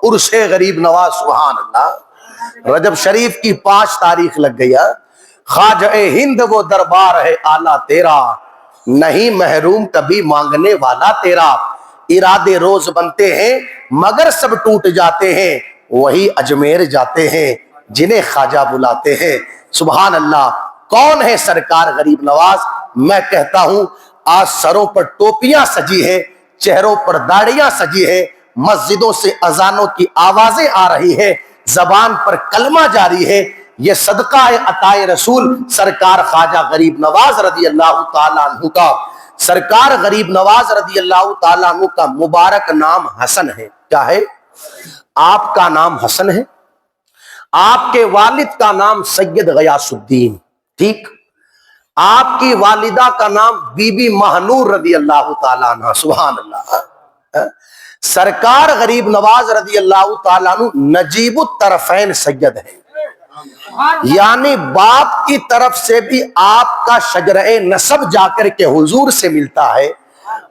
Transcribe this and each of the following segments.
عرس غریب نواز. سبحان اللہ. رجب شریف کی 5 تاریخ لگ گئی ہے. خواجہ ہند وہ دربار ہے آلہ تیرا, نہیں محروم کبھی مانگنے والا تیرا. ارادے روز بنتے ہیں مگر سب ٹوٹ جاتے ہیں, وہی اجمیر جاتے ہیں جنہیں خواجہ بلاتے ہیں. سبحان اللہ. کون ہے سرکار غریب نواز؟ میں کہتا ہوں آج سروں پر ٹوپیاں سجی ہیں, چہروں پر داڑیاں سجی ہیں, مسجدوں سے اذانوں کی آوازیں آ رہی ہیں, زبان پر کلمہ جاری ہے. یہ صدقہ ہے عطائے رسول سرکار خواجہ غریب نواز رضی اللہ تعالیٰ عنہ کا. سرکار غریب نواز رضی اللہ تعالیٰ عنہ کا مبارک نام حسن ہے. کیا ہے؟ آپ کا نام حسن ہے. آپ کے والد کا نام سید غیاث الدین, ٹھیک. آپ کی والدہ کا نام بی بی مہنور رضی اللہ تعالیٰ عنہ. سبحان اللہ. سرکار غریب نواز رضی اللہ تعالیٰ عنہ نجیب الطرفین سید ہے, یعنی باپ کی طرف سے بھی آپ کا شجرہ نسب جا کر کے حضور سے ملتا ہے,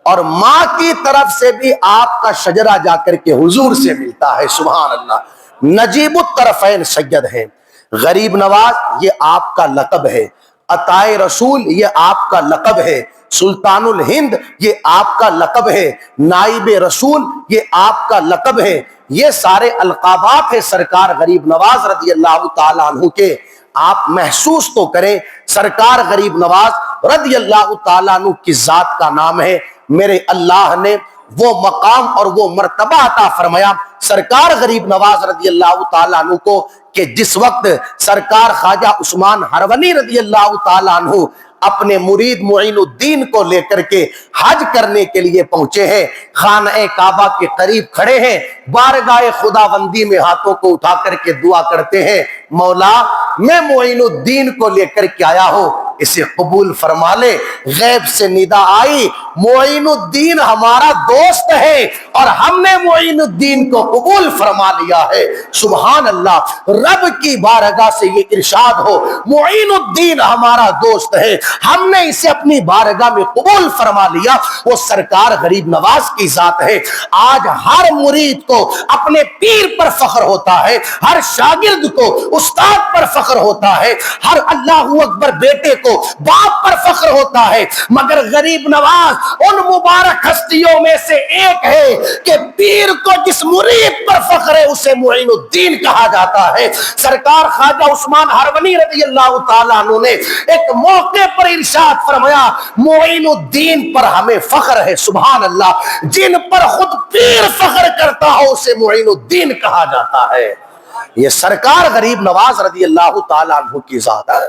اور ماں کی طرف سے بھی آپ کا شجرہ جا کر کے حضور سے ملتا ہے. سبحان اللہ. نجیب الطرفین سید ہیں. غریب نواز یہ آپ کا لقب ہے. عطائے رسول یہ آپ کا لقب ہے. سلطان الہند یہ آپ کا لقب ہے. نائب رسول یہ آپ کا لقب ہے. یہ سارے القابات ہیں سرکار غریب نواز رضی اللہ تعالیٰ عنہ کے. آپ محسوس تو کریں, سرکار غریب نواز رضی اللہ تعالیٰ عنہ کی ذات کا نام ہے. میرے اللہ نے وہ مقام اور وہ مرتبہ عطا فرمایا سرکار غریب نواز رضی اللہ تعالیٰ عنہ کو کہ جس وقت سرکار خواجہ عثمان ہرونی رضی اللہ تعالیٰ عنہ اپنے مرید معین الدین کو لے کر کے حج کرنے کے لیے پہنچے ہیں, خانہ کعبہ کے قریب کھڑے ہیں, بارگاہ خداوندی میں ہاتھوں کو اٹھا کر کے دعا کرتے ہیں, مولا میں معین الدین کو لے کر کے آیا ہوں, اسے قبول فرما لے. غیب سے ندا آئی, معین الدین ہمارا دوست ہے اور ہم نے معین الدین کو قبول فرما لیا ہے. سبحان اللہ. رب کی بارگاہ سے یہ ارشاد ہو, معین الدین ہمارا دوست ہے, ہم نے اسے اپنی بارگاہ میں قبول فرما لیا, وہ سرکار غریب نواز کی ذات ہے. آج ہر مرید کو اپنے پیر پر فخر ہوتا ہے, ہر شاگرد کو استاد پر فخر ہوتا ہے, ہر اللہ اکبر بیٹے کو باپ پر فخر ہوتا ہے, مگر غریب نواز ان مبارک ہستیوں میں سے ایک ہے کہ پیر کو جس مرید پر فخر ہے اسے معین الدین کہا جاتا ہے. سرکار خواجہ عثمان ہرونی رضی اللہ تعالیٰ عنہ نے ایک موقع پر ارشاد فرمایا, معین الدین پر ہمیں فخر ہے. سبحان اللہ. جن پر خود پیر فخر کرتا ہو اسے معین الدین کہا جاتا ہے. یہ سرکار غریب نواز رضی اللہ تعالیٰ عنہ کی ذات ہے.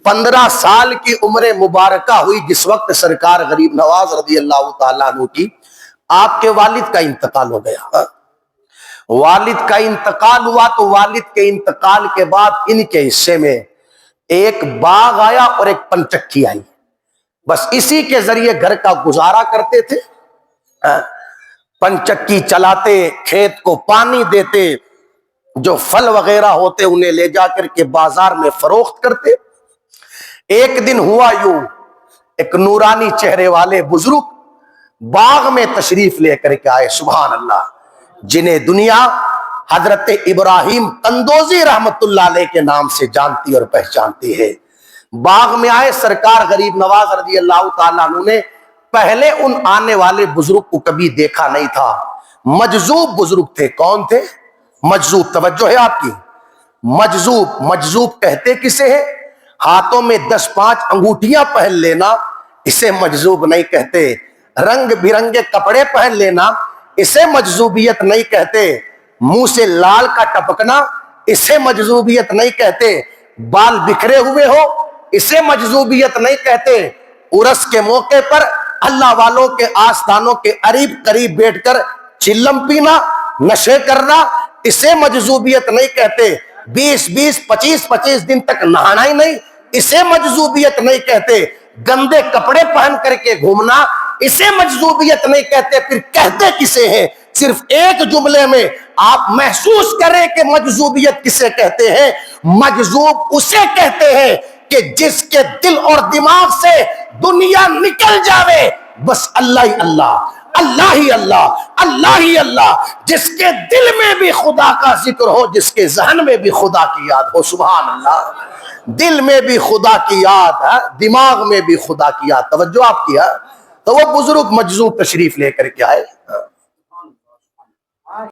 15 سال کی عمر مبارکہ ہوئی جس وقت سرکار غریب نواز رضی اللہ تعالیٰ عنہ کی, آپ کے والد کا انتقال ہو گیا. والد کا انتقال ہوا تو والد کے انتقال کے بعد ان کے حصے میں ایک باغ آیا اور ایک پنچکی آئی. بس اسی کے ذریعے گھر کا گزارا کرتے تھے. پنچکی چلاتے, کھیت کو پانی دیتے, جو پھل وغیرہ ہوتے انہیں لے جا کر کے بازار میں فروخت کرتے. ایک دن ہوا یوں, ایک نورانی چہرے والے بزرگ باغ میں تشریف لے کر کے آئے. سبحان اللہ. جنہیں دنیا حضرت ابراہیم قندوزی رحمت اللہ علیہ کے نام سے جانتی اور پہچانتی ہے. باغ میں آئے, سرکار غریب نواز رضی اللہ تعالیٰ عنہ نے پہلے ان آنے والے بزرگ کو کبھی دیکھا نہیں تھا. مجذوب بزرگ تھے. کون تھے؟ مجذوب. توجہ ہے آپ کی. مجذوب. مجذوب کہتے کسے ہیں؟ ہاتھوں میں 10-5 انگوٹھیاں پہن لینا اسے مجذوب نہیں کہتے. رنگ برنگے کپڑے پہن لینا اسے مجذوبیت نہیں کہتے. منہ سے لال کا ٹپکنا اسے مجذوبیت نہیں کہتے. بال بکھرے ہوئے ہو اسے مجذوبیت نہیں کہتے. عرس کے موقع پر اللہ والوں کے آستانوں کے قریب بیٹھ کر چلم پینا, نشے کرنا اسے مجذوبیت نہیں کہتے. 20 25 دن تک نہانا ہی نہیں اسے مجذوبیت نہیں کہتے. گندے کپڑے پہن کر کے گھومنا اسے مجذوبیت نہیں کہتے. پھر کہتے کسے ہیں؟ صرف ایک جملے میں آپ محسوس کریں کہ مجذوبیت کسے کہتے ہیں. مجذوب اسے کہتے ہیں کہ جس کے دل اور دماغ سے دنیا نکل جاوے, بس اللہ ہی اللہ, اللہ ہی اللہ، اللہ ہی اللہ، جس کے دل میں بھی خدا کا ذکر ہو، جس کے ذہن میں بھی خدا کی یاد ہو. سبحان اللہ. دل میں بھی خدا کی یاد ہے، دماغ میں بھی خدا کی یاد. توجہ آپ کیا. تو وہ بزرگ مجذوب تشریف لے کر کے آئے.